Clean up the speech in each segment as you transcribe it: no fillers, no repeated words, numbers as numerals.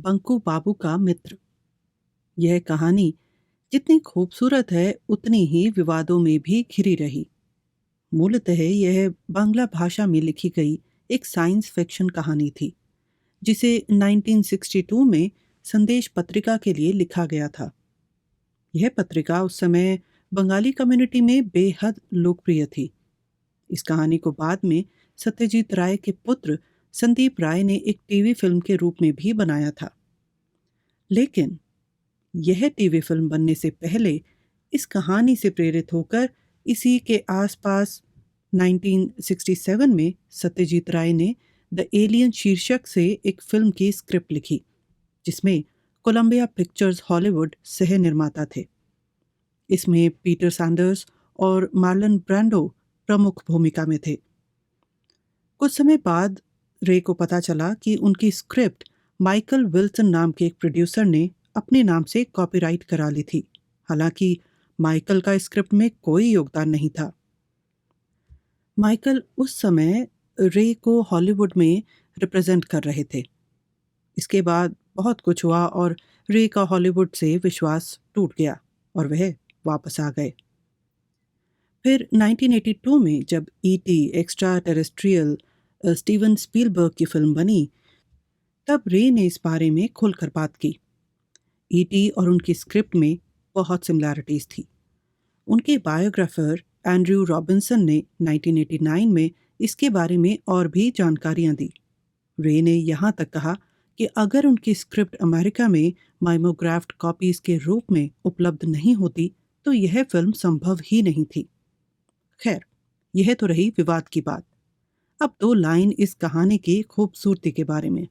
बंकू बाबू का मित्र। यह कहानी जितनी खूबसूरत है उतनी ही विवादों में भी घिरी रही। मूलतः यह बांग्ला भाषा में लिखी गई एक साइंस फिक्शन कहानी थी जिसे 1962 में संदेश पत्रिका के लिए लिखा गया था। यह पत्रिका उस समय बंगाली कम्युनिटी में बेहद लोकप्रिय थी। इस कहानी को बाद में सत्यजीत राय के पुत्र संदीप राय ने एक टीवी फिल्म के रूप में भी बनाया था। लेकिन यह टीवी फिल्म बनने से पहले इस कहानी से प्रेरित होकर इसी के आसपास 1967 में सत्यजीत राय ने द एलियन शीर्षक से एक फिल्म की स्क्रिप्ट लिखी जिसमें कोलंबिया पिक्चर्स हॉलीवुड सह निर्माता थे। इसमें पीटर सैंडर्स और मार्लन ब्रांडो प्रमुख भूमिका में थे। कुछ समय बाद रे को पता चला कि उनकी स्क्रिप्ट माइकल विल्सन नाम के एक प्रोड्यूसर ने अपने नाम से कॉपीराइट करा ली थी। हालांकि माइकल का स्क्रिप्ट में कोई योगदान नहीं था। माइकल उस समय रे को हॉलीवुड में रिप्रेजेंट कर रहे थे। इसके बाद बहुत कुछ हुआ और रे का हॉलीवुड से विश्वास टूट गया और वह वापस आ गए। फिर 1982 में जब ET extra terrestrial Steven Spielberg की फिल्म बनी तब रे ने इस बारे में खुलकर बात की। ईटी और उनकी स्क्रिप्ट में बहुत सिमिलैरिटीज थी। उनके बायोग्राफर एंड्रयू रॉबिन्सन ने 1989 में इसके बारे में और भी जानकारियां दी। रे ने यहाँ तक कहा कि अगर उनकी स्क्रिप्ट अमेरिका में माइमोग्राफ्ड कॉपीज के रूप में उपलब्ध नहीं होती तो यह फिल्म संभव ही नहीं थी। खैर, यह तो रही विवाद की बात। अब दो लाइन इस कहानी की खूबसूरती के बारे में।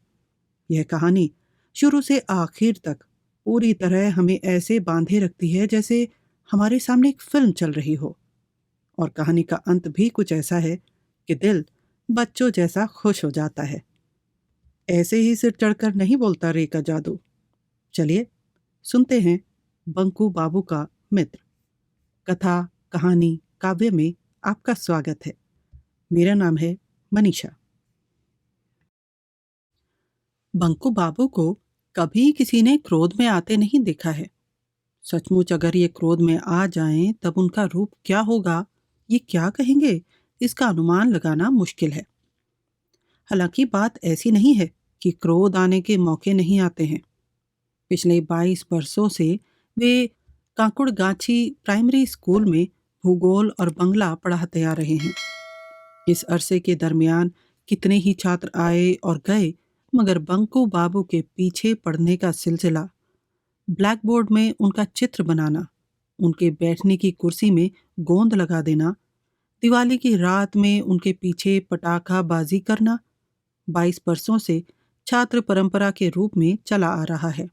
यह कहानी शुरू से आखिर तक पूरी तरह हमें ऐसे बांधे रखती है जैसे हमारे सामने एक फिल्म चल रही हो। और कहानी का अंत भी कुछ ऐसा है कि दिल बच्चों जैसा खुश हो जाता है। ऐसे ही सिर चढ़कर नहीं बोलता रे का जादू। चलिए सुनते हैं बंकू बाबू का मित्र। कथा, कहानी, काव्य में आपका स्वागत है। मेरा नाम है मनीषा। बंकू बाबू को कभी किसी ने क्रोध में आते नहीं देखा है। सचमुच अगर ये क्रोध में आ जाएं तब उनका रूप क्या होगा, ये क्या कहेंगे, इसका अनुमान लगाना मुश्किल है। हालांकि बात ऐसी नहीं है कि क्रोध आने के मौके नहीं आते हैं। पिछले 22 वर्षों से वे कांकुड़गाछी प्राइमरी स्कूल में भूगोल और बंगला पढ़ाते आ रहे हैं। इस अरसे के दरमियान कितने ही छात्र आए और गए, मगर बंकू बाबू के पीछे पढ़ने का सिलसिला, ब्लैक बोर्ड में उनका चित्र बनाना, उनके बैठने की कुर्सी में गोंद लगा देना, दिवाली की रात में उनके पीछे पटाखा बाजी करना 22 वर्षों से छात्र परंपरा के रूप में चला आ रहा है।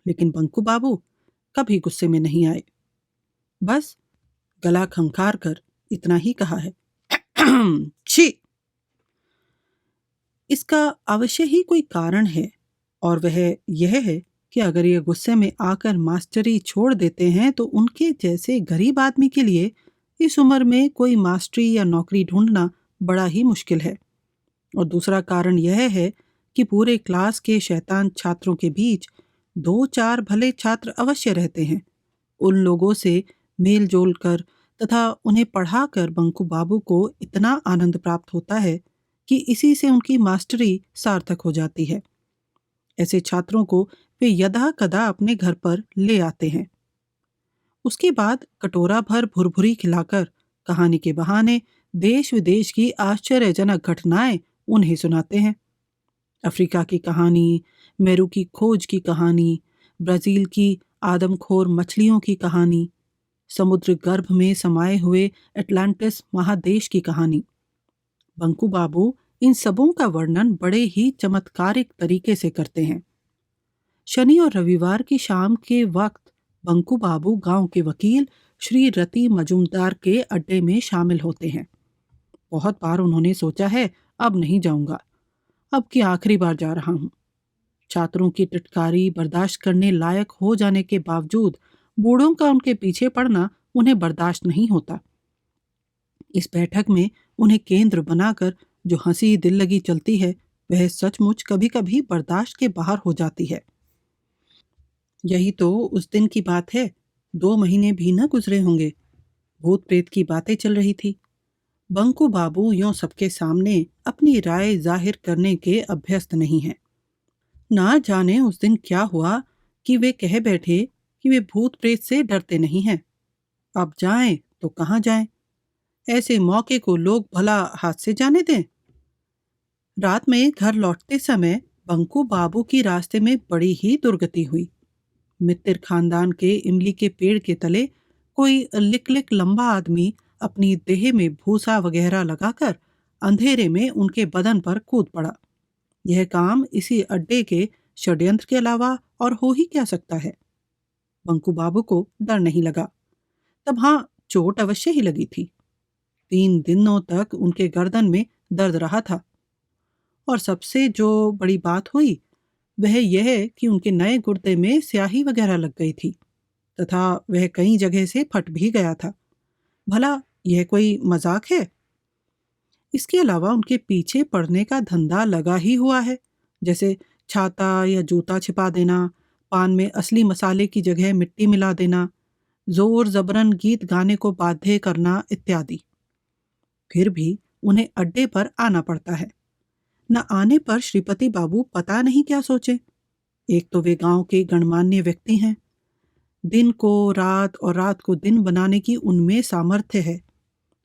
लेकिन बंकू बाबू कभी गुस्से में नहीं आए। बस गला खंखार कर इतना ही कहा है, छी। इसका अवश्य ही कोई कारण है और वह यह है कि अगर ये गुस्से में आकर मास्टरी छोड़ देते हैं तो उनके जैसे गरीब आदमी के लिए इस उम्र में कोई मास्टरी या नौकरी ढूंढना बड़ा ही मुश्किल है। और दूसरा कारण यह है कि पूरे क्लास के शैतान छात्रों के बीच 2-4 भले छात्र अवश्य रहते हैं। उन लोगों से मेल जोल कर तथा उन्हें पढ़ाकर बंकू बाबू को इतना आनंद प्राप्त होता है कि इसी से उनकी मास्टरी सार्थक हो जाती है। ऐसे छात्रों को वे यदा कदा अपने घर पर ले आते हैं। उसके बाद कटोरा भर भुरभुरी खिलाकर कहानी के बहाने देश विदेश की आश्चर्यजनक घटनाएं उन्हें सुनाते हैं। अफ्रीका की कहानी, मेरू की खोज की कहानी, ब्राजील की आदमखोर मछलियों की कहानी, समुद्र गर्भ में समाये हुए अटलांटिस महादेश की कहानी। बंकू बाबू इन सबों का वर्णन बड़े ही चमत्कारिक तरीके से करते हैं। शनि और रविवार की शाम के वक्त बंकू बाबू गांव के वकील श्री रति मजूमदार के अड्डे में शामिल होते हैं। बहुत बार उन्होंने सोचा है अब नहीं जाऊंगा, अब की आखिरी बार जा रहा हूं। छात्रों की टिटकारी बर्दाश्त करने लायक हो जाने के बावजूद बूढ़ों का उनके पीछे पड़ना उन्हें बर्दाश्त नहीं होता। इस बैठक में उन्हें केंद्र बनाकर जो हंसी दिल लगी चलती है वह सचमुच कभी कभी बर्दाश्त के बाहर हो जाती है। यही तो उस दिन की बात है। 2 महीने भी न गुजरे होंगे, भूत प्रेत की बातें चल रही थी। बंकू बाबू यों सबके सामने अपनी राय जाहिर करने के अभ्यस्त नहीं हैं। ना जाने उस दिन क्या हुआ कि वे कह बैठे कि वे भूत प्रेत से डरते नहीं हैं। अब जाएं तो कहाँ जाएं? ऐसे मौके को लोग भला हाथ से जाने दें? रात में घर लौटते समय बंकू बाबू की रास्ते में बड़ी ही दुर्गति हुई। मित्तर खानदान के इमली के पेड़ के तले कोई लिक लिक लंबा आदमी अपनी देह में भूसा वगैरह लगाकर अंधेरे में उनके बदन पर कूद पड़ा। यह काम इसी अड्डे के षड्यंत्र के अलावा और हो ही क्या सकता है? बंकू बाबू को डर नहीं लगा। तब हाँ, चोट अवश्य ही लगी थी। 3 दिनों तक उनके गर्दन में दर्द रहा था। और सबसे जो बड़ी बात हुई वह यह कि उनके नए गुर्दे में स्याही वगैरह लग गई थी तथा वह कई जगह से फट भी गया था। भला यह कोई मजाक है? इसके अलावा उनके पीछे पड़ने का धंधा लगा ही हुआ है, जैसे छाता या जूता छिपा देना, पान में असली मसाले की जगह मिट्टी मिला देना, जोर जबरन गीत गाने को बाध्य करना इत्यादि। फिर भी उन्हें अड्डे पर आना पड़ता है। न आने पर श्रीपति बाबू पता नहीं क्या सोचे। एक तो वे गांव के गणमान्य व्यक्ति हैं, दिन को रात और रात को दिन बनाने की उनमें सामर्थ्य है।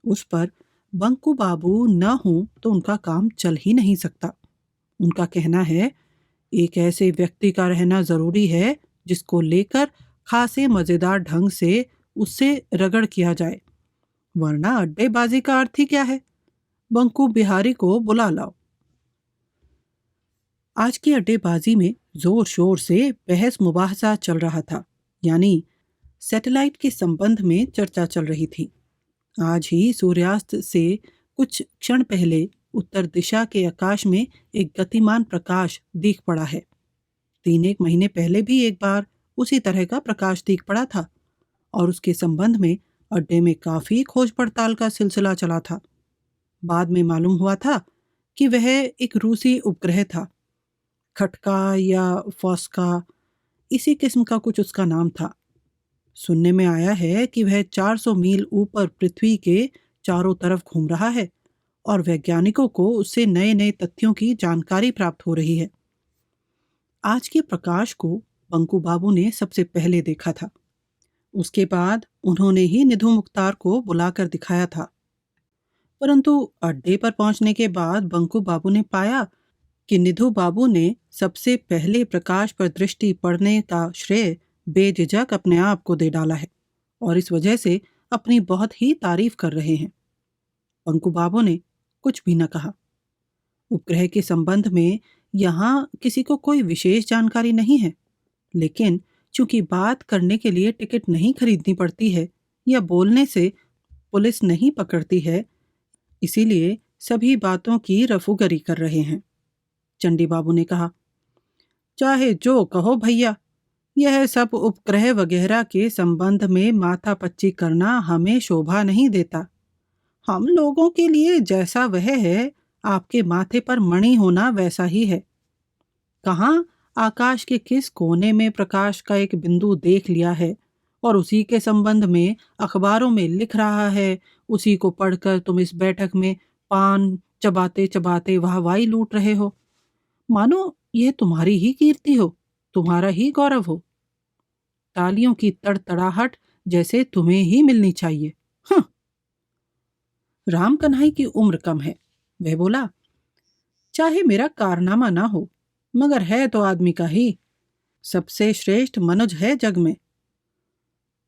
उस पर बंकू बाबू न हो तो उनका काम चल ही नहीं सकता। उनका कहना है, एक ऐसे व्यक्ति का रहना जरूरी है जिसको लेकर खासे मजेदार ढंग से उससे रगड़ किया जाए, वरना अड्डेबाजी का अर्थ ही क्या है? बंकू बिहारी को बुला लाओ। आज की अड्डेबाजी में जोर शोर से बहस मुबाहसा चल रहा था, यानी सैटेलाइट के संबंध में चर्चा चल रही थी। आज ही सूर्यास्त से कुछ क्षण पहले उत्तर दिशा के आकाश में एक गतिमान प्रकाश दिख पड़ा है। 3 एक महीने पहले भी एक बार उसी तरह का प्रकाश दिख पड़ा था और उसके संबंध में अड्डे में काफी खोज पड़ताल का सिलसिला चला था। बाद में मालूम हुआ था कि वह एक रूसी उपग्रह था, खटका या फॉस्का, इसी किस्म का कुछ उसका नाम था। सुनने में आया है कि वह 400 मील ऊपर पृथ्वी के चारों तरफ घूम रहा है और वैज्ञानिकों को उससे नए नए तथ्यों की जानकारी प्राप्त हो रही है। आज के प्रकाश को बंकू बाबू ने सबसे पहले देखा था। उसके बाद उन्होंने ही निधु मुख्तार को बुलाकर दिखाया था। परंतु अड्डे पर पहुंचने के बाद बंकू बाबू ने पाया कि निधु बाबू ने सबसे पहले प्रकाश पर दृष्टि पड़ने का श्रेय बेझिझक अपने आप को दे डाला है और इस वजह से अपनी बहुत ही तारीफ कर रहे हैं। बंकू बाबू ने कुछ भी न कहा। उपग्रह के संबंध में यहाँ किसी को कोई विशेष जानकारी नहीं है, लेकिन चूंकि बात करने के लिए टिकट नहीं खरीदनी पड़ती है या बोलने से पुलिस नहीं पकड़ती है, इसीलिए सभी बातों की रफूगरी कर रहे हैं। चंडी बाबू ने कहा, चाहे जो कहो भैया, यह सब उपग्रह वगैरह के संबंध में माथापच्ची करना हमें शोभा नहीं देता। हम लोगों के लिए जैसा वह है, आपके माथे पर मणि होना वैसा ही है। कहाँ आकाश के किस कोने में प्रकाश का एक बिंदु देख लिया है और उसी के संबंध में अखबारों में लिख रहा है, उसी को पढ़कर तुम इस बैठक में पान चबाते चबाते वाहवाही लूट रहे हो, मानो यह तुम्हारी ही कीर्ति हो, तुम्हारा ही गौरव हो। तालियों की तड़तड़ाहट जैसे तुम्हें ही मिलनी चाहिए। राम कन्हई की उम्र कम है, वह बोला, चाहे मेरा कारनामा ना हो, मगर है तो आदमी का ही। सबसे श्रेष्ठ मनुज है जग में।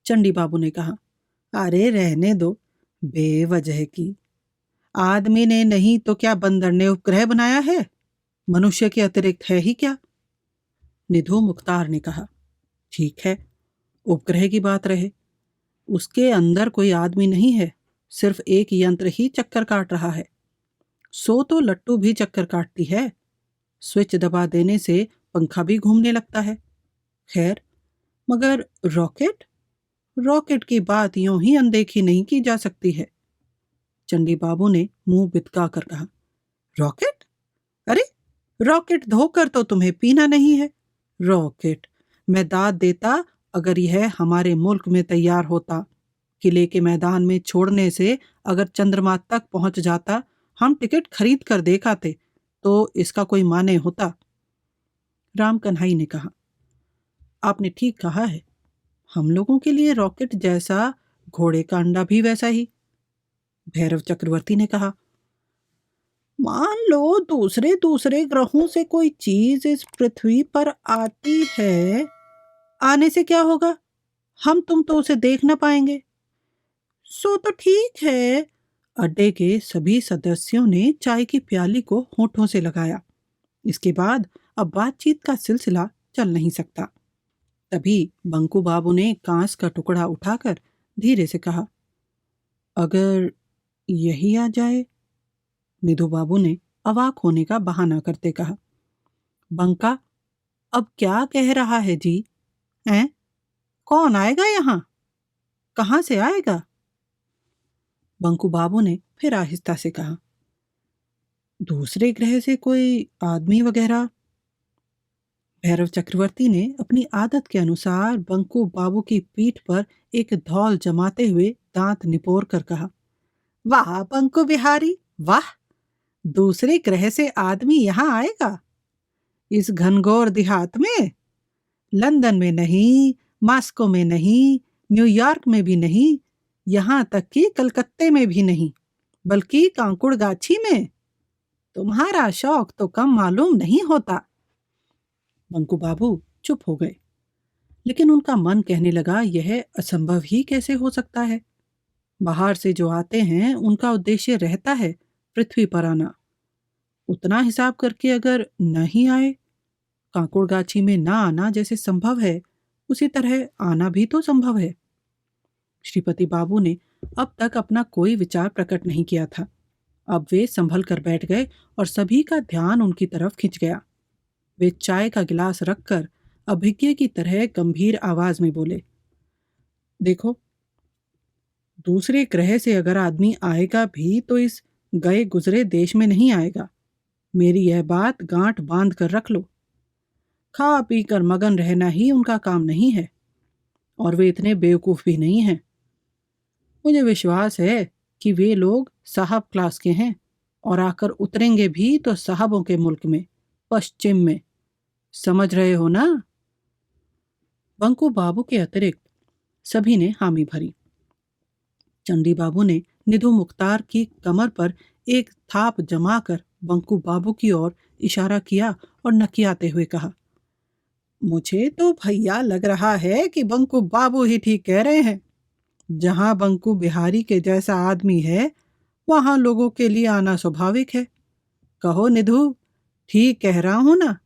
चंडी बाबू ने कहा, अरे रहने दो, बेवजह की। आदमी ने नहीं तो क्या बंदर ने उपग्रह बनाया है? मनुष्य के अतिरिक्त है ही क्या? निधु मुख्तार ने कहा, ठीक है, उपग्रह की बात रहे, उसके अंदर कोई आदमी नहीं है, सिर्फ एक यंत्र ही चक्कर काट रहा है। सो तो लट्टू भी चक्कर काटती है, स्विच दबा देने से पंखा भी घूमने लगता है। खैर, मगर रॉकेट रॉकेट की बात यूं ही अनदेखी नहीं की जा सकती है। चंडी बाबू ने मुंह बितका कर कहा, रॉकेट? अरे रॉकेट धोकर तो तुम्हें पीना नहीं है। रॉकेट, मैं दाद देता अगर यह हमारे मुल्क में तैयार होता। किले के मैदान में छोड़ने से अगर चंद्रमा तक पहुंच जाता, हम टिकट खरीद कर देखाते, तो इसका कोई माने होता। राम कन्हई ने कहा, आपने ठीक कहा है। हम लोगों के लिए रॉकेट जैसा, घोड़े का अंडा भी वैसा ही। भैरव चक्रवर्ती ने कहा, मान लो दूसरे दूसरे ग्रहों से कोई चीज इस पृथ्वी पर आती है, आने से क्या होगा? हम तुम तो उसे देख ना पाएंगे। सो तो ठीक है। अड्डे के सभी सदस्यों ने चाय की प्याली को होठों से लगाया। इसके बाद अब बातचीत का सिलसिला चल नहीं सकता। तभी बंकू बाबू ने कांच का टुकड़ा उठाकर धीरे से कहा, अगर यही आ जाए। निधु बाबू ने अवाक होने का बहाना करते कहा, बंका, अब क्या कह रहा है जी? हैं? कौन आएगा यहाँ? कहाँ से आएगा? बंकू बाबू ने फिर आहिस्ता से कहा, दूसरे ग्रह से कोई आदमी वगैरह। भैरव चक्रवर्ती ने अपनी आदत के अनुसार बंकू बाबू की पीठ पर एक धौल जमाते हुए दांत निपोर कर कहा, वाह बंकू बिहारी, वाह! दूसरे ग्रह से आदमी यहाँ आएगा? इस घनघोर देहात में? लंदन में नहीं, मॉस्को में नहीं, न्यूयॉर्क में भी नहीं, यहाँ तक कि कलकत्ते में भी नहीं, बल्कि कांकुड़गाछी में। तुम्हारा शौक तो कम मालूम नहीं होता। बंकू बाबू चुप हो गए, लेकिन उनका मन कहने लगा, यह असंभव ही कैसे हो सकता है? बाहर से जो आते हैं उनका उद्देश्य रहता है पृथ्वी पर आना। उतना हिसाब करके अगर नहीं आए, कांकुड़गाछी में ना आना जैसे संभव है, उसी तरह आना भी तो संभव है। श्रीपति बाबू ने अब तक अपना कोई विचार प्रकट नहीं किया था। अब वे संभल कर बैठ गए और सभी का ध्यान उनकी तरफ खिंच गया। वे चाय का गिलास रखकर अभिज्ञ की तरह गंभीर आवाज में बोले, देखो, दूसरे ग्रह से अगर आदमी आएगा भी तो इस गए गुजरे देश में नहीं आएगा। मेरी यह बात गांठ बांध कर रख लो। खा पी कर मगन रहना ही उनका काम नहीं है, और वे इतने बेवकूफ भी नहीं हैं। मुझे विश्वास है कि वे लोग साहब क्लास के हैं, और आकर उतरेंगे भी तो साहबों के मुल्क में, पश्चिम में। समझ रहे हो ना? बंकू बाबू के अतिरिक्त सभी ने हामी भरी। चंडी बाबू ने निधु मुख्तार की कमर पर एक थाप जमाकर बंकू बाबू की ओर इशारा किया और नकियाते हुए कहा, मुझे तो भैया लग रहा है कि बंकू बाबू ही ठीक कह रहे हैं। जहां बंकू बिहारी के जैसा आदमी है, वहां लोगों के लिए आना स्वाभाविक है। कहो निधु, ठीक कह रहा हूं ना?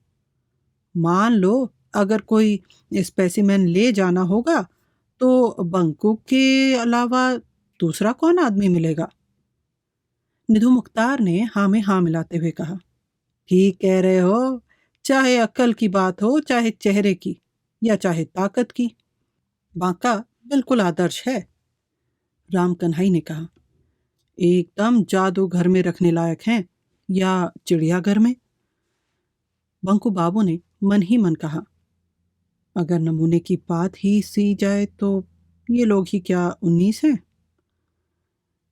मान लो अगर कोई स्पेसिमेन ले जाना होगा तो बंकू के अलावा दूसरा कौन आदमी मिलेगा? निधु मुख्तार ने हाँ में हाँ मिलाते हुए कहा, ठीक कह रहे हो। चाहे अक्ल की बात हो, चाहे चेहरे की, या चाहे ताकत की, बांका बिल्कुल आदर्श है। राम कन्हई ने कहा, एकदम जादू घर में रखने लायक हैं, या चिड़ियाघर में। बंकू बाबू ने मन ही मन कहा, अगर नमूने की बात ही सी जाए तो ये लोग ही क्या 19 हैं?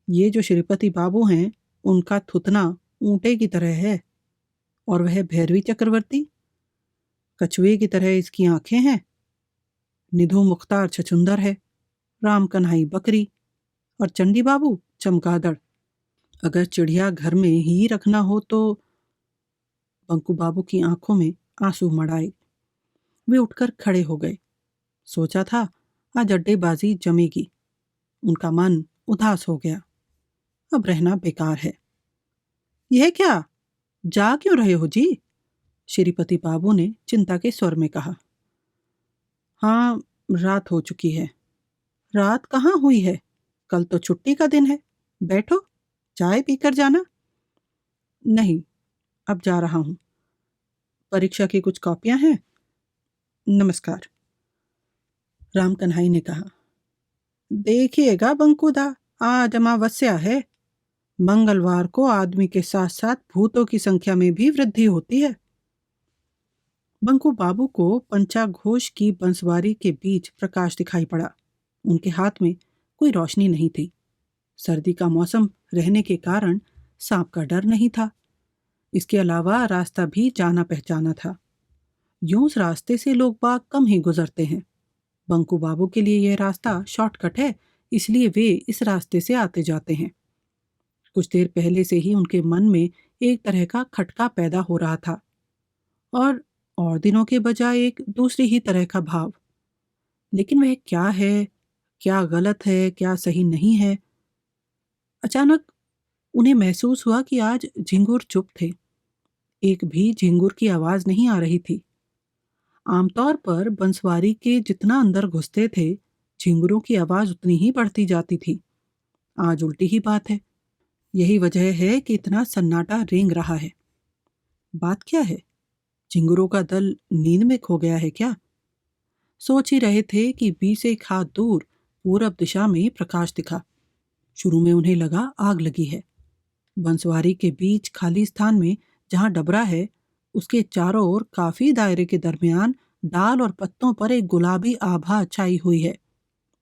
ये जो श्रीपति बाबू हैं, उनका थुथना ऊंटे की तरह है, और वह भैरवी चक्रवर्ती, कछुए की तरह इसकी आंखें हैं। निधु मुख्तार छछुंदर है, राम कन्हई बकरी, और चंडी बाबू चमगादड़। अगर चिड़िया घर में ही रखना हो तो। बंकू बाबू की आंखों में आंसू मड़ाए। वे उठकर खड़े हो गए। सोचा था आज अड्डेबाजी जमेगी। उनका मन उदास हो गया। अब रहना बेकार है। यह क्या, जा क्यों रहे हो जी? श्रीपति बाबू ने चिंता के स्वर में कहा। हाँ, रात हो चुकी है। रात कहाँ हुई है? कल तो छुट्टी का दिन है। बैठो, चाय पीकर जाना। नहीं, अब जा रहा हूं। परीक्षा की कुछ कॉपियां हैं। नमस्कार। राम कन्हई ने कहा, देखिएगा बंकुदा, आज अमावस्या है। मंगलवार को आदमी के साथ साथ भूतों की संख्या में भी वृद्धि होती है। बंकू बाबू को पंचाघोष की बंसवारी के बीच प्रकाश दिखाई पड़ा। उनके हाथ में कोई रोशनी नहीं थी। सर्दी का मौसम रहने के कारण सांप का डर नहीं था। इसके अलावा रास्ता भी जाना पहचाना था। यूं उस रास्ते से लोग बाग कम ही गुजरते हैं। बंकू बाबू के लिए यह रास्ता शॉर्टकट है, इसलिए वे इस रास्ते से आते जाते हैं। कुछ देर पहले से ही उनके मन में एक तरह का खटका पैदा हो रहा था, और दिनों के बजाय एक दूसरी ही तरह का भाव। लेकिन वह क्या है, क्या गलत है, क्या सही नहीं है? अचानक उन्हें महसूस हुआ कि आज झिंगुर चुप थे। एक भी झिंगुर की आवाज नहीं आ रही थी। आमतौर पर बंसवारी के जितना अंदर घुसते थे, झिंगुरों की आवाज उतनी ही बढ़ती जाती थी। आज उल्टी ही बात है। यही वजह है कि इतना सन्नाटा रेंग रहा है। बात क्या है? झिंगुरों का दल नींद में खो गया है क्या? सोच ही रहे थे कि 20 हाथ दूर पूरब दिशा में प्रकाश दिखा। शुरू में उन्हें लगा आग लगी है। बंसवारी के बीच खाली स्थान में जहां डबरा है, उसके चारों ओर काफी दायरे के दरमियान डाल और पत्तों पर एक गुलाबी आभा छाई हुई है।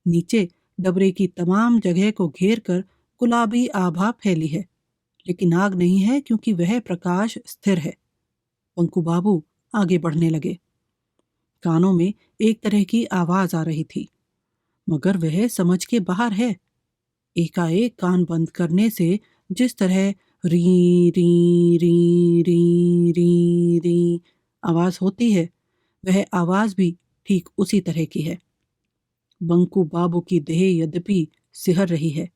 नीचे डबरे की तमाम जगह को घेर कर गुलाबी आभा फैली है, लेकिन आग नहीं है क्योंकि वह प्रकाश स्थिर है। पंकु बाबू आगे बढ़ने लगे। कानों में एक तरह की आवाज आ रही थी, मगर वह समझ के बाहर है। एकाएक कान बंद करने से जिस तरह री री री री री री आवाज होती है, वह आवाज भी ठीक उसी तरह की है। बंकू बाबू की देह यद्यपि सिहर रही है,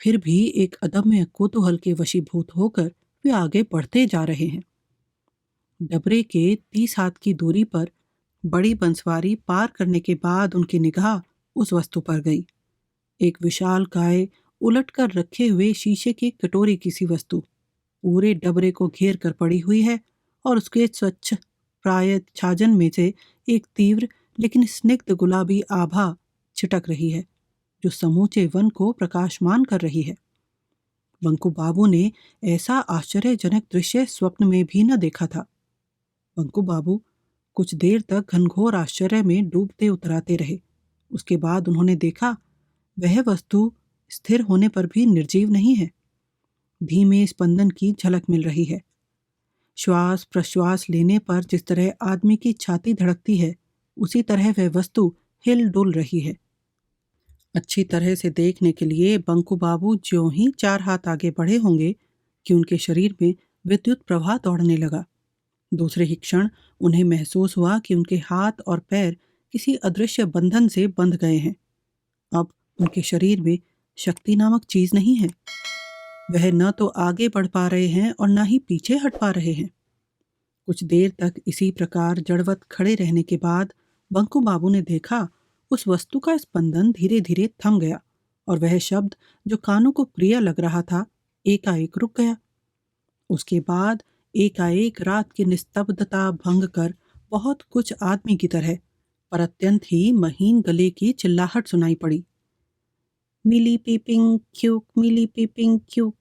फिर भी एक अदम्य कुतूहल के वशीभूत होकर वे आगे बढ़ते जा रहे हैं। डबरे के 30 हाथ की दूरी पर बड़ी बंसवारी पार करने के बाद उनकी निगाह उस वस्तु पर गई। एक विशाल काय उलट कर रखे हुए शीशे की कटोरी की सी वस्तु पूरे डबरे को घेर कर पड़ी हुई है, और उसके स्वच्छ प्राय छाजन में से एक तीव्र लेकिन स्निग्ध गुलाबी आभा छिटक रही है, जो समूचे वन को प्रकाशमान कर रही है। बंकू बाबू ने ऐसा आश्चर्यजनक दृश्य स्वप्न में भी न देखा था। बंकू बाबू कुछ देर तक घनघोर आश्चर्य में डूबते उतराते रहे। उसके बाद उन्होंने देखा, वह वस्तु स्थिर होने पर भी निर्जीव नहीं है। धीमे स्पंदन की झलक मिल रही है। श्वास प्रश्वास लेने पर जिस तरह आदमी की छाती धड़कती है, उसी तरह वह वस्तु हिल डुल रही है। अच्छी तरह से देखने के लिए बंकू बाबू ज्यों ही 4 हाथ आगे बढ़े होंगे कि उनके शरीर में विद्युत प्रवाह दौड़ने लगा। दूसरे ही क्षण उन्हें महसूस हुआ कि उनके हाथ और पैर किसी अदृश्य बंधन से बंध गए हैं। अब उनके शरीर में शक्ति नामक चीज नहीं है। वह न तो आगे बढ़ पा रहे हैं और न ही पीछे हट पा रहे हैं। कुछ देर तक इसी प्रकार जड़वत खड़े रहने के बाद बंकू बाबू ने देखा, उस वस्तु का स्पंदन धीरे धीरे थम गया, और वह शब्द जो कानों को प्रिय लग रहा था, एकाएक रुक गया। उसके बाद एकाएक रात की निस्तब्धता भंग कर बहुत कुछ आदमी की तरह पर अत्यंत ही महीन गले की चिल्लाहट सुनाई पड़ी। मिली पीपिंग क्यूक, मिली पीपिंग क्यूक।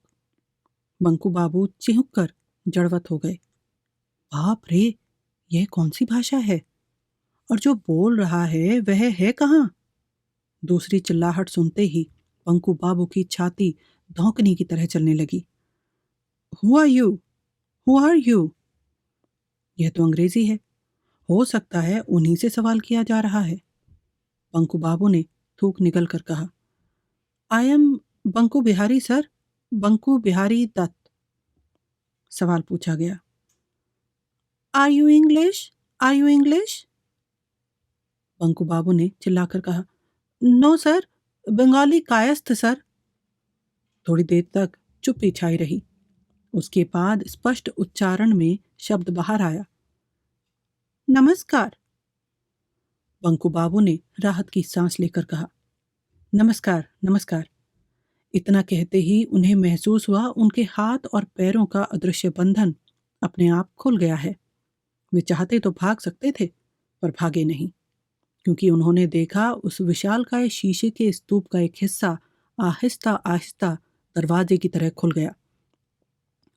बंकू बाबू चिहुक कर जड़वत हो गए। बाप रे, यह कौन सी भाषा है? और जो बोल रहा है वह है कहाँ? दूसरी चिल्लाहट सुनते ही बंकू बाबू की छाती धौंकने की तरह चलने लगी। Who are you? Who are you? यह तो अंग्रेजी है। हो सकता है उन्हीं से सवाल किया जा रहा है। बंकू बाबू ने थूक निकल कर कहा, I am Banku Bihari sir, Banku Bihari Dutt. सवाल पूछा गया, are you English? Are you English? Banku बाबू ने चिल्लाकर कहा, no sir, Bengali Kayastha sir. थोड़ी देर तक चुप्पी छाई रही। उसके बाद स्पष्ट उच्चारण में शब्द बाहर आया, नमस्कार। बंकू बाबू ने राहत की सांस लेकर कहा, नमस्कार नमस्कार। इतना कहते ही उन्हें महसूस हुआ उनके हाथ और पैरों का अदृश्य बंधन अपने आप खुल गया है। वे चाहते तो भाग सकते थे, पर भागे नहीं, क्योंकि उन्होंने देखा उस विशालकाय शीशे के स्तूप का एक हिस्सा आहिस्ता आहिस्ता दरवाजे की तरह खुल गया।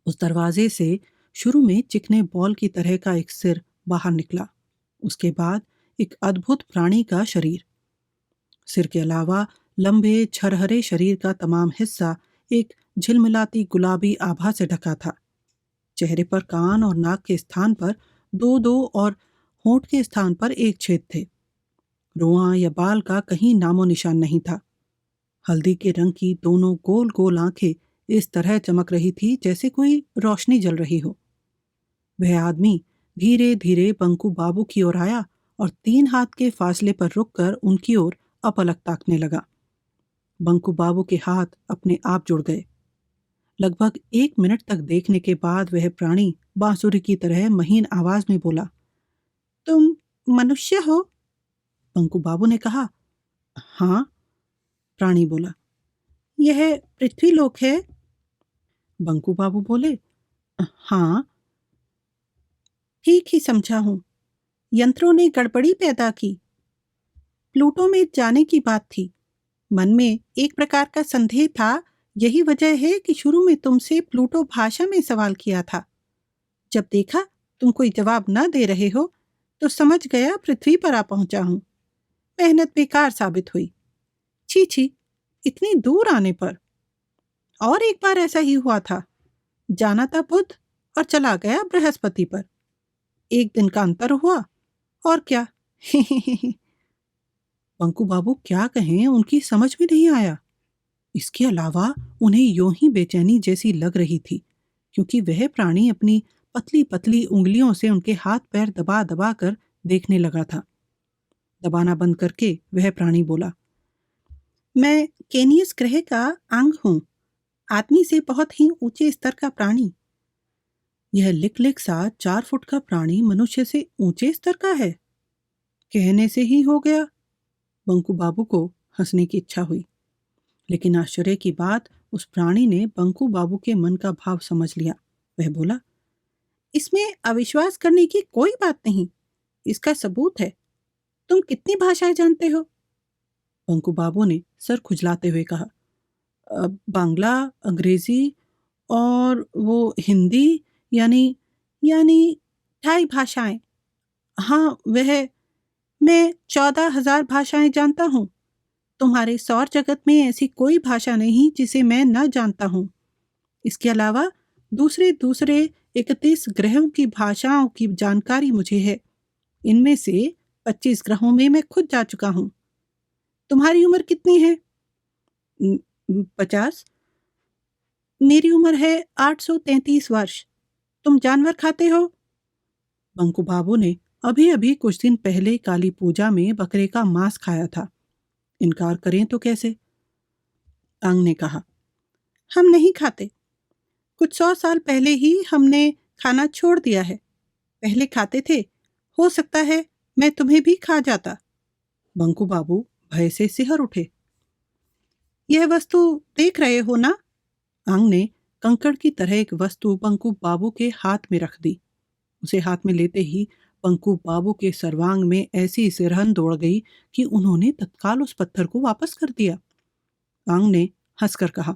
उस दरवाजे से शुरू में चिकने बॉल की तरह का एक सिर बाहर निकला, उसके बाद एक अद्भुत प्राणी का शरीर। सिर के अलावा लंबे छरहरे शरीर का तमाम हिस्सा एक झिलमिलाती गुलाबी आभा से ढका था। चेहरे पर कान और नाक के स्थान पर दो दो और होंठ के स्थान पर एक छेद थे। रुआं या बाल का कहीं नामो निशान नहीं था। हल्दी के रंग की दोनों गोल गोल आंखें इस तरह चमक रही थी जैसे कोई रोशनी जल रही हो। वह आदमी धीरे धीरे बंकू बाबू की ओर आया और 3 हाथ के फासले पर रुककर उनकी ओर अपलक ताकने लगा। बंकू बाबू के हाथ अपने आप जुड़ गए। लगभग 1 मिनट तक देखने के बाद वह प्राणी बांसुरी की तरह महीन आवाज में बोला, तुम मनुष्य हो? बंकू बाबू ने कहा, हाँ। प्राणी बोला, यह पृथ्वी लोक है? बंकू बाबू बोले, हाँ। ठीक ही समझा हूं। यंत्रों ने गड़बड़ी पैदा की। प्लूटो में जाने की बात थी। मन में एक प्रकार का संदेह था। यही वजह है कि शुरू में तुमसे प्लूटो भाषा में सवाल किया था। जब देखा तुम कोई जवाब न दे रहे हो तो समझ गया पृथ्वी पर आ पहुंचा हूं। मेहनत बेकार साबित हुई। छी छी, इतनी दूर आने पर। और एक बार ऐसा ही हुआ था। जाना था बुध और चला गया बृहस्पति पर। 1 दिन का अंतर हुआ और क्या। बंकू बाबू क्या कहें, उनकी समझ में नहीं आया। इसके अलावा उन्हें यूं ही बेचैनी जैसी लग रही थी क्योंकि वह प्राणी अपनी पतली पतली उंगलियों से उनके हाथ पैर दबा दबा कर देखने लगा था। दबाना बंद करके वह प्राणी बोला, मैं केनियस ग्रह का अंग हूं, आदमी से बहुत ही ऊंचे स्तर का प्राणी। यह लिक लिक सा 4 फुट का प्राणी मनुष्य से ऊंचे स्तर का है? कहने से ही हो गया। बंकू बाबू को हंसने की इच्छा हुई, लेकिन आश्चर्य की बात, उस प्राणी ने बंकू बाबू के मन का भाव समझ लिया। वह बोला, इसमें अविश्वास करने की कोई बात नहीं। इसका सबूत है। तुम कितनी भाषाएं जानते हो? बंकू बाबू ने सर खुजलाते हुए कहा, बांग्ला, अंग्रेजी और वो हिंदी, यानी यानी 2.5 भाषाएं। हाँ, मैं 14,000 भाषाएं जानता हूँ। तुम्हारे सौर जगत में ऐसी कोई भाषा नहीं जिसे मैं न जानता हूँ। इसके अलावा दूसरे 31 ग्रहों की भाषाओं की जानकारी मुझे है। इनमें से 25 ग्रहों में मैं खुद जा चुका हूँ। तुम्हारी उम्र कितनी है? 50। मेरी उम्र है 833 वर्ष। तुम जानवर खाते हो? बंकू बाबू ने अभी अभी कुछ दिन पहले काली पूजा में बकरे का मांस खाया था। इनकार करें तो कैसे? अंग ने कहा, हम नहीं खाते। कुछ 100 साल पहले ही हमने खाना छोड़ दिया है। पहले खाते थे। हो सकता है मैं तुम्हें भी खा जाता। बंकू बाबू भय से सिहर उठे। यह वस्तु देख रहे हो ना? अंग ने कंकड़ की तरह एक वस्तु बंकू बाबू के हाथ में रख दी। उसे हाथ में लेते ही बंकू बाबू के सर्वांग में ऐसी सिरहन दौड़ गई कि उन्होंने तत्काल उस पत्थर को वापस कर दिया। अंग ने हंसकर कहा,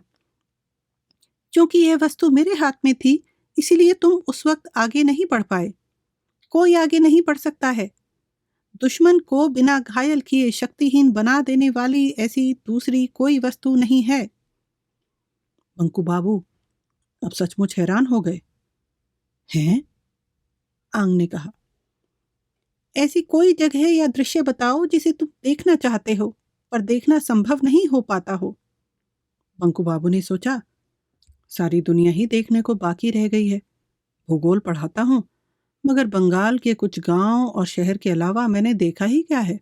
क्योंकि यह वस्तु मेरे हाथ में थी, इसीलिए तुम उस वक्त आगे नहीं बढ़ पाए। कोई आगे नहीं बढ़ सकता है। दुश्मन को बिना घायल किए शक्तिहीन बना देने वाली ऐसी दूसरी कोई वस्तु नहीं है। बंकू बाबू अब सचमुच हैरान हो गए। हैं? आंग ने कहा, ऐसी कोई जगह या दृश्य बताओ जिसे तुम देखना चाहते हो पर देखना संभव नहीं हो पाता हो। बंकू बाबू ने सोचा, सारी दुनिया ही देखने को बाकी रह गई है। भूगोल पढ़ाता हूँ, मगर बंगाल के कुछ गांव और शहर के अलावा मैंने देखा ही क्या है।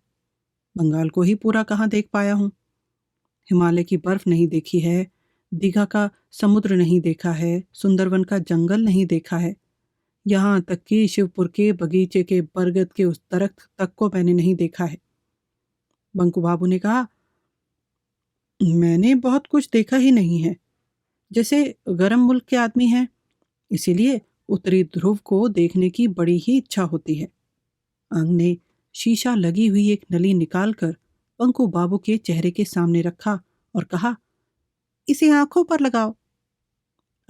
बंगाल को ही पूरा कहाँ देख पाया हूँ। हिमालय की बर्फ नहीं देखी है, दीघा का समुद्र नहीं देखा है, सुंदरवन का जंगल नहीं देखा है, यहाँ तक कि शिवपुर के बगीचे के बरगद के उस दरख्त तक को मैंने नहीं देखा है। बंकू बाबू ने कहा, मैंने बहुत कुछ देखा ही नहीं है। जैसे गर्म मुल्क के आदमी हैं, इसीलिए उत्तरी ध्रुव को देखने की बड़ी ही इच्छा होती है। अंग ने शीशा लगी हुई एक नली निकालकर बंकू बाबू के चेहरे के सामने रखा और कहा, इसे आंखों पर लगाओ।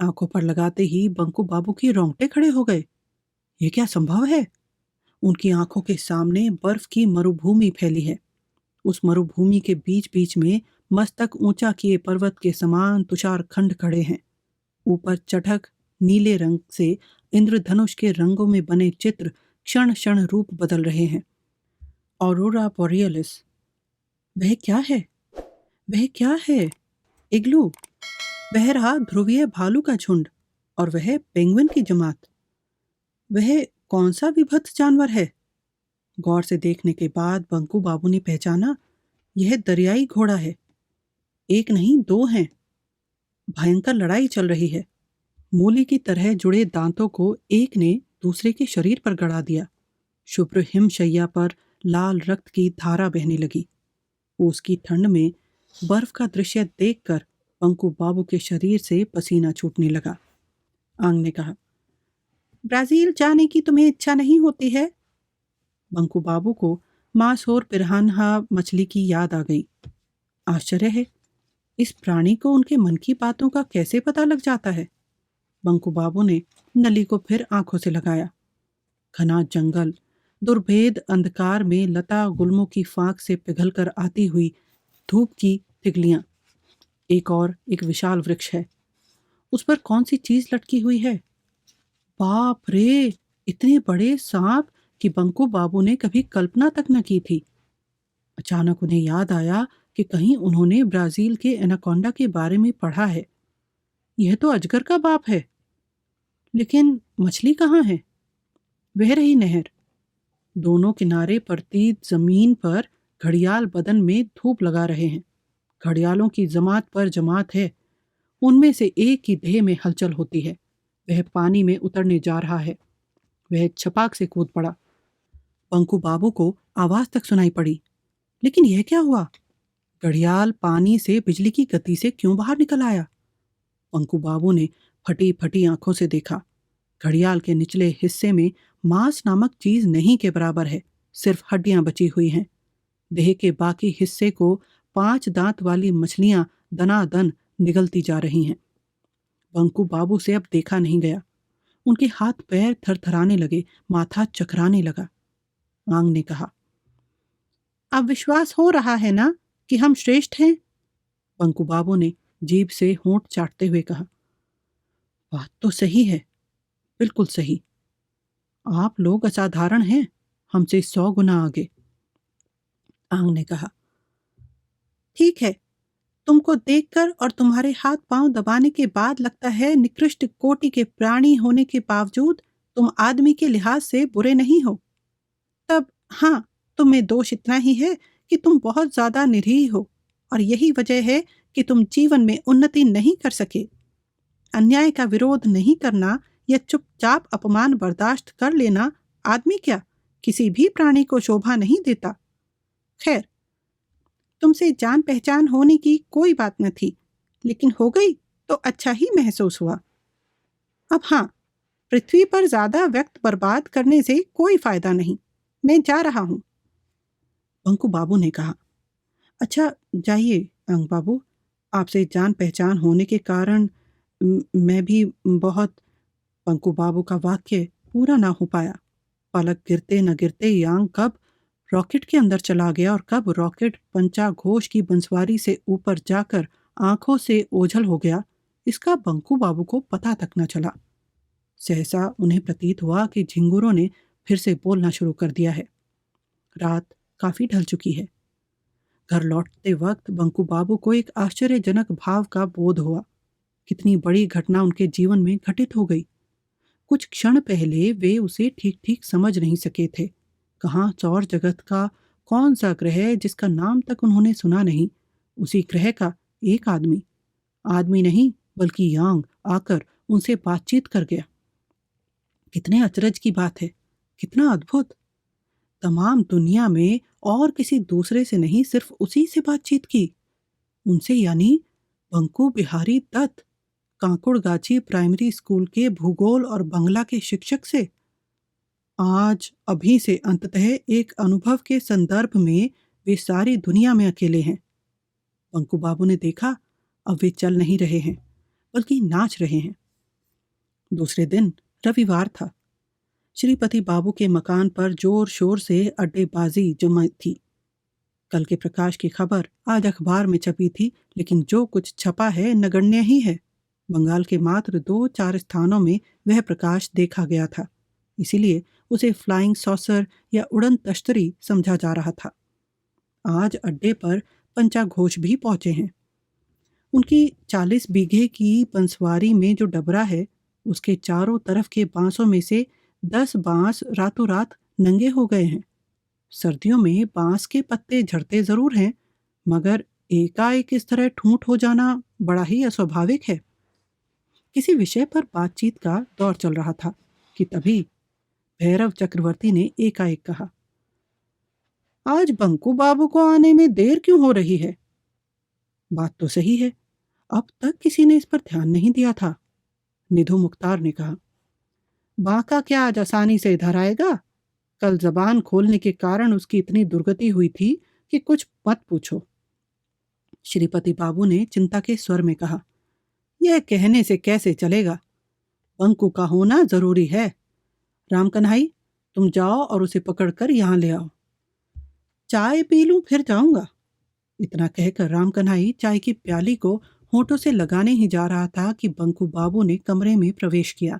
आंखों पर लगाते ही बंकू बाबू के रोंगटे खड़े हो गए। ये क्या संभव है? उनकी आंखों के सामने बर्फ की मरुभूमि फैली है। उस मरुभूमि के बीच बीच में मस्तक ऊंचा किए पर्वत के समान तुषार खंड खड़े हैं। ऊपर चटक नीले रंग से इंद्रधनुष के रंगों में बने चित्र क्षण क्षण रूप बदल रहे हैं। ऑरोरा बोरियलिस, वह क्या है? वह क्या है? इग्लू, वह रहा ध्रुवीय भालू का झुंड, और वह पेंगुइन की जमात। वह कौन सा विभत्स जानवर है? गौर से देखने के बाद बंकू बाबू ने पहचाना, यह दरियाई घोड़ा है। एक नहीं, दो हैं। भयंकर लड़ाई चल रही है। मूली की तरह जुड़े दांतों को एक ने दूसरे के शरीर पर गड़ा दिया। शुभ्र हिमशैया पर लाल रक्त की धारा बहने लगी। उसकी ठंड में बर्फ का दृश्य देखकर बंकू बाबू के शरीर से पसीना छूटने लगा। आंग ने कहा, ब्राजील जाने की तुम्हें इच्छा नहीं होती है? बंकू बाबू को मांसोर पिरान्हा मछली की याद आ गई। आश्चर्य है, इस प्राणी को उनके मन की बातों का कैसे पता लग जाता है? बंकू बाबू ने नली को फिर आंखों से लगाया। घना जंगल, दुर्भेद अंधकार में लता गुल्मों की फांक से पिघलकर आती हुई धूप की तिगलियां। एक विशाल वृक्ष है। उस पर कौन सी चीज लटकी हुई है? बाप रे, इतने बड़े सांप कि बंकू बाबू ने कभी कल्पना तक न की थी। अचानक उन्हें याद आया कि कहीं उन्होंने ब्राजील के एनाकोंडा के बारे में पढ़ा है। यह तो अजगर का बाप है। लेकिन मछली कहाँ है? वह रही नहर। दोनों किनारे परतीत जमीन पर घड़ियाल बदन में धूप लगा रहे हैं। घड़ियालों की जमात पर जमात है। उनमें से एक की देह में हलचल होती है। वह पानी में उतरने जा रहा है। वह छपाक से कूद पड़ा। बंकू बाबू को आवाज तक सुनाई पड़ी। लेकिन यह क्या हुआ? घड़ियाल पानी से बिजली की गति से क्यों बाहर निकल आया? बंकू बाबू ने फटी फटी आंखों से देखा। घड़ियाल के निचले हिस्से में मांस नामक चीज नहीं के बराबर है, सिर्फ हड्डियां बची हुई हैं। देह के बाकी हिस्से को 5 दांत वाली मछलियां दनादन निगलती जा रही हैं। बंकू बाबू से अब देखा नहीं गया। उनके हाथ पैर थरथराने लगे, माथा चकराने लगा। आंग ने कहा, अब विश्वास हो रहा है ना कि हम श्रेष्ठ हैं? बंकू बाबू ने जीभ से होंठ चाटते हुए कहा, बात तो सही है, बिल्कुल सही। आप लोग असाधारण हैं, हमसे 100 गुना आगे। आंग ने कहा, ठीक है, तुमको देखकर और तुम्हारे हाथ पांव दबाने के बाद लगता है निकृष्ट कोटि के प्राणी होने के बावजूद तुम आदमी के लिहाज से बुरे नहीं हो। तब हाँ, तुम में दोष इतना ही है कि तुम बहुत ज्यादा निरीह हो, और यही वजह है कि तुम जीवन में उन्नति नहीं कर सके। अन्याय का विरोध नहीं करना या चुपचाप अपमान बर्दाश्त कर लेना आदमी क्या, किसी भी प्राणी को शोभा नहीं देता। खैर, तुमसे जान पहचान होने की कोई बात न थी, लेकिन हो गई तो अच्छा ही महसूस हुआ। अब हाँ, पृथ्वी पर ज्यादा वक्त बर्बाद करने से कोई फायदा नहीं। मैं जा रहा हूँ। बंकू बाबू ने कहा, अच्छा जाइए अंग बाबू, आपसे जान पहचान होने के कारण मैं भी बहुत। बंकू बाबू का वाक्य पूरा ना हो पाया। पलक गिरते न गिरते यांग कब रॉकेट के अंदर चला गया और कब रॉकेट पंचा घोष की बंसवारी से ऊपर जाकर आंखों से ओझल हो गया, इसका बंकू बाबू को पता तक न चला। सहसा उन्हें प्रतीत हुआ कि झिंगुरों ने फिर से बोलना शुरू कर दिया है। रात काफी ढल चुकी है। घर लौटते वक्त बंकू बाबू को एक आश्चर्यजनक भाव का बोध हुआ। कितनी बड़ी घटना उनके जीवन में घटित हो गई। कुछ क्षण पहले वे उसे ठीक ठीक समझ नहीं सके थे। कहाँ सौर जगत का कौन सा ग्रह जिसका नाम तक उन्होंने सुना नहीं, उसी ग्रह का एक आदमी नहीं बल्कि यांग आकर उनसे बातचीत कर गया। कितने अचरज की बात है, कितना अद्भुत। तमाम दुनिया में और किसी दूसरे से नहीं, सिर्फ उसी से बातचीत की। उनसे, यानी बंकू बिहारी दत्त, कांकुड़गाछी प्राइमरी स्कूल के भूगोल और बंगला के शिक्षक से। आज अभी से अंततः एक अनुभव के संदर्भ में वे सारी दुनिया में अकेले हैं। बंकू बाबू ने देखा, अब वे चल नहीं रहे हैं बल्कि नाच रहे हैं। दूसरे दिन रविवार था। श्रीपति बाबू के मकान पर जोर शोर से अड्डेबाजी जमा थी। कल के प्रकाश की खबर आज अखबार में छपी थी, लेकिन जो कुछ छपा है नगण्य ही है। बंगाल के मात्र 2-4 स्थानों में वह प्रकाश देखा गया था, इसीलिए उसे फ्लाइंग सॉसर या उड़न तश्तरी समझा जा रहा था। आज अड्डे पर पंचा घोष भी पहुंचे हैं। उनकी 40 बीघे की बंसवारी में जो डबरा है, उसके चारों तरफ के बांसों में से 10 बांस रातों रात नंगे हो गए हैं। सर्दियों में बांस के पत्ते झड़ते जरूर हैं, मगर एकाएक इस तरह ठूंठ हो जाना बड़ा ही अस्वाभाविक है। किसी विषय पर बातचीत का दौर चल रहा था कि तभी भैरव चक्रवर्ती ने एकाएक कहा, आज बंकू बाबू को आने में देर क्यों हो रही है? बात तो सही है, अब तक किसी ने इस पर ध्यान नहीं दिया था। निधु मुख्तार ने कहा, बांका क्या आज आसानी से इधर आएगा? कल जबान खोलने के कारण उसकी इतनी दुर्गति हुई थी कि कुछ मत पूछो। श्रीपति बाबू ने चिंता के स्वर में कहा, यह कहने से कैसे चलेगा? बंकू का होना जरूरी है। राम कन्हाई, तुम जाओ और उसे पकड़कर यहाँ ले आओ। चाय पी लूं फिर जाऊंगा। इतना कहकर राम कन्हाई चाय की प्याली को होठों से लगाने ही जा रहा था कि बंकू बाबू ने कमरे में प्रवेश किया।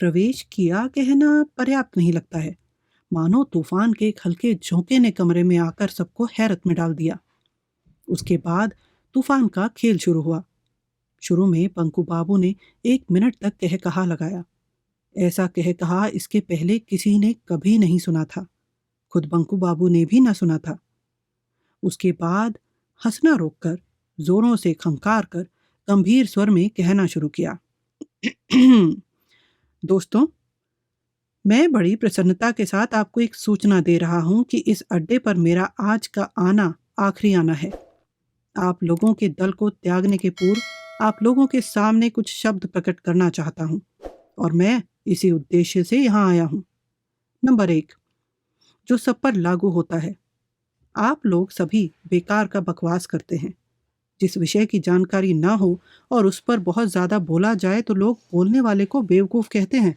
प्रवेश किया कहना पर्याप्त नहीं लगता है, मानो तूफान के एक हल्के झोंके ने कमरे में आकर सबको हैरत में डाल दिया। उसके बाद तूफान का खेल शुरू हुआ। शुरू में बंकू बाबू ने 1 मिनट तक कह कहा लगाया। ऐसा कह कहा इसके पहले किसी ने कभी नहीं सुना था, खुद बंकू बाबू ने भी न सुना था। उसके बाद हंसना रोककर जोरों से खंकार कर गंभीर स्वर में कहना शुरू किया, दोस्तों, मैं बड़ी प्रसन्नता के साथ आपको एक सूचना दे रहा हूं कि इस अड्डे पर मेरा आज का आना आखिरी आना है। आप लोगों के दल को त्यागने के पूर्व आप लोगों के सामने कुछ शब्द प्रकट करना चाहता हूं, और मैं इसी उद्देश्य से यहाँ आया हूं। नंबर 1, जो सब पर लागू होता है। आप लोग सभी बेकार का बकवास करते हैं। जिस विषय की जानकारी ना हो और उस पर बहुत ज़्यादा बोला जाए तो लोग बोलने वाले को बेवकूफ़ कहते हैं।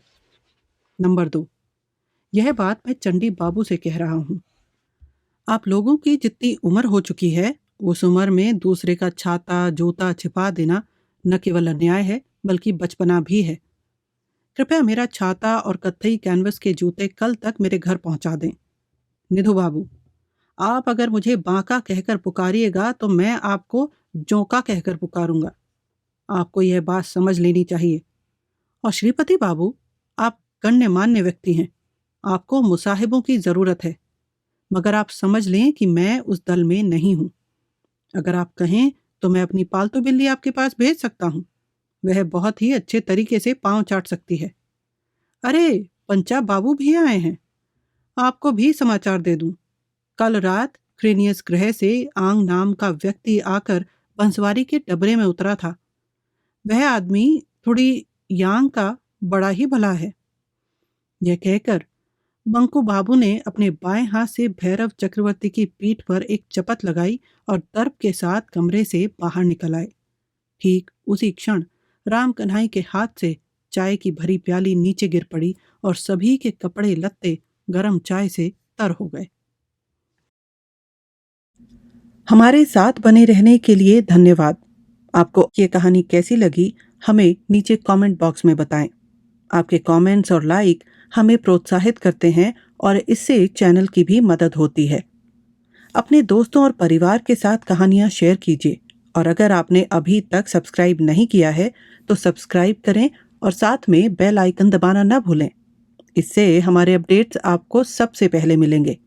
नंबर 2, यह बात मैं चंडी बाबू से कह रहा हूँ। आप लोगों की जितनी उम्र हो चुकी है, उस उम्र में दूसरे का छाता जूता छिपा देना न केवल अन्याय है बल्कि बचपना भी है। कृपया मेरा छाता और कत्थई कैनवस के जूते कल तक मेरे घर पहुंचा दें। निधु बाबू, आप अगर मुझे बांका कहकर पुकारिएगा तो मैं आपको जोंका कहकर पुकारूंगा। आपको यह बात समझ लेनी चाहिए। और श्रीपति बाबू, आप गण्यमान्य व्यक्ति हैं, आपको मुसाहिबों की ज़रूरत है, मगर आप समझ लें कि मैं उस दल में नहीं हूँ। अगर आप कहें तो मैं अपनी पालतू बिल्ली आपके पास भेज सकता हूँ, वह बहुत ही अच्छे तरीके से पाँव चाट सकती है। अरे, पंचा बाबू भी आए हैं, आपको भी समाचार दे दूं। कल रात क्रेनियस ग्रह से आंग नाम का व्यक्ति आकर बंसवारी के डबरे में उतरा था। वह आदमी थोड़ी यांग का बड़ा ही भला है। यह कहकर बंकू बाबू ने अपने बाएं हाथ से भैरव चक्रवर्ती की पीठ पर एक चपत लगाई और दर्प के साथ कमरे से बाहर निकल आए। ठीक उसी क्षण राम कन्हाई के हाथ से चाय की भरी प्याली नीचे गिर पड़ी और सभी के कपड़े लत्ते गर्म चाय से तर हो गए। हमारे साथ बने रहने के लिए धन्यवाद। आपको ये कहानी कैसी लगी हमें नीचे कमेंट बॉक्स में बताएं। आपके कमेंट्स और लाइक हमें प्रोत्साहित करते हैं और इससे चैनल की भी मदद होती है। अपने दोस्तों और परिवार के साथ कहानियाँ शेयर कीजिए, और अगर आपने अभी तक सब्सक्राइब नहीं किया है तो सब्सक्राइब करें और साथ में बेल आइकन दबाना न भूलें। इससे हमारे अपडेट्स आपको सबसे पहले मिलेंगे।